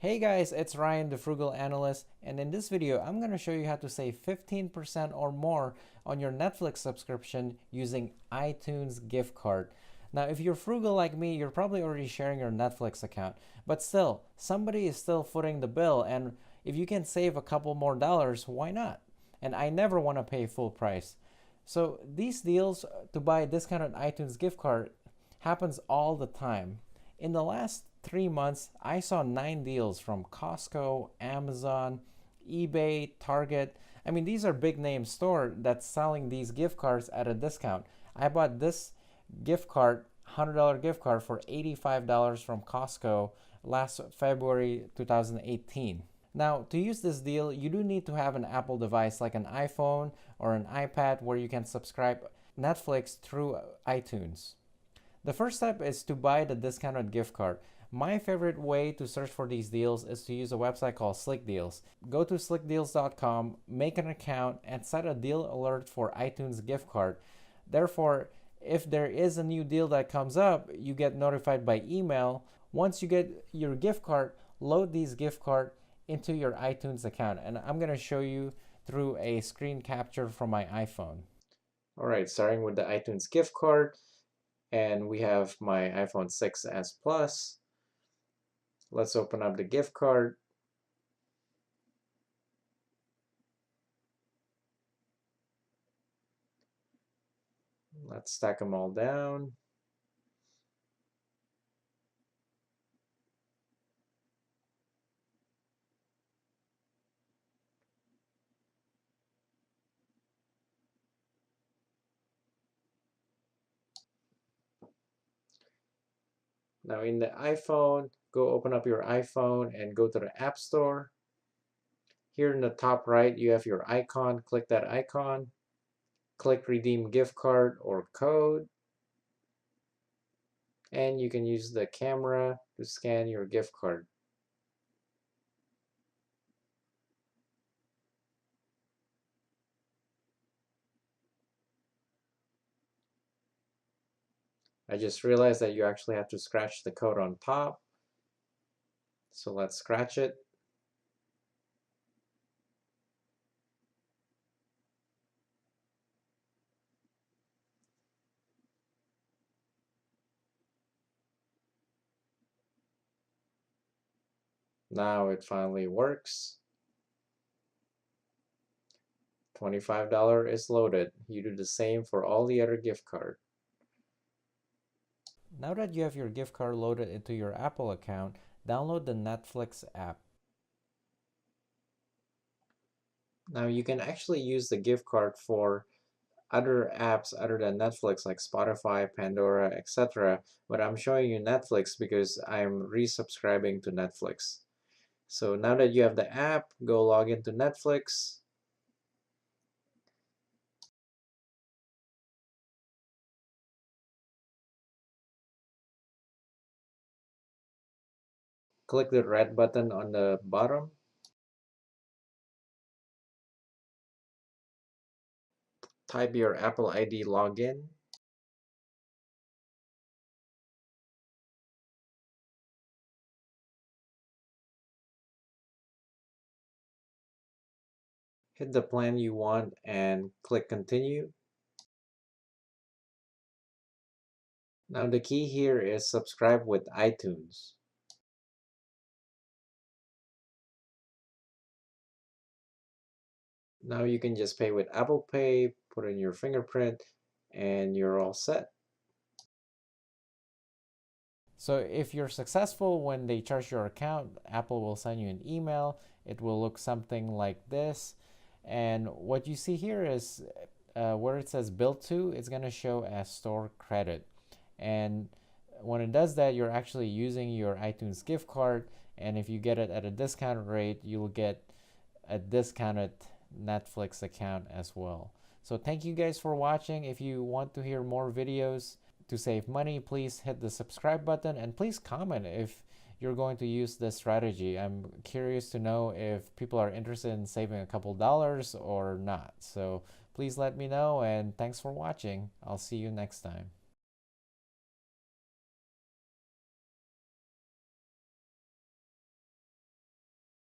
Hey guys, it's Ryan, the Frugal Analyst, and in this video, I'm going to show you how to save 15% or more on your Netflix subscription using iTunes gift card. Now, if you're frugal like me, you're probably already sharing your Netflix account, but still, somebody is still footing the bill, and if you can save a couple more dollars, why not? And I never want to pay full price. So these deals to buy a discounted iTunes gift card happens all the time. In the last 3 months, I saw 9 deals from Costco, Amazon, eBay, Target. I mean, these are big name store that's selling these gift cards at a discount. I bought this gift card, $100 gift card for $85 from Costco last February 2018. Now, to use this deal, you do need to have an Apple device like an iPhone or an iPad where you can subscribe Netflix through iTunes. The first step is to buy the discounted gift card. My favorite way to search for these deals is to use a website called Slick Deals. Go to slickdeals.com, make an account, and set a deal alert for iTunes gift card. Therefore, if there is a new deal that comes up, you get notified by email. Once you get your gift card, load these gift card into your iTunes account. And I'm going to show you through a screen capture from my iPhone. All right, starting with the iTunes gift card. And we have my iPhone 6s Plus. Let's open up the gift card. Let's stack them all down. Now in the iPhone, go open up your iPhone and go to the App Store. Here in the top right, you have your icon. Click that icon. Click Redeem Gift Card or Code. And you can use the camera to scan your gift card. I just realized that you actually have to scratch the code on top. So let's scratch it. Now it finally works. $25 is loaded. You do the same for all the other gift card. Now that you have your gift card loaded into your Apple account, download the Netflix app. Now you can actually use the gift card for other apps other than Netflix like Spotify, Pandora, etc. But I'm showing you Netflix because I'm resubscribing to Netflix. So now that you have the app, go log into Netflix. Click the red button on the bottom. Type your Apple ID login. Hit the plan you want and click continue. Now the key here is subscribe with iTunes. Now you can just pay with Apple Pay, put in your fingerprint, and you're all set. So if you're successful when they charge your account, Apple will send you an email. It will look something like this. And what you see here is where it says bill to, it's going to show as store credit. And when it does that, you're actually using your iTunes gift card. And if you get it at a discounted rate, you'll get a discounted Netflix account as well. So thank you guys for watching. If you want to hear more videos to save money, please hit the subscribe button and please comment if you're going to use this strategy. I'm curious to know if people are interested in saving a couple dollars or not. So please let me know, and thanks for watching. I'll see you next time.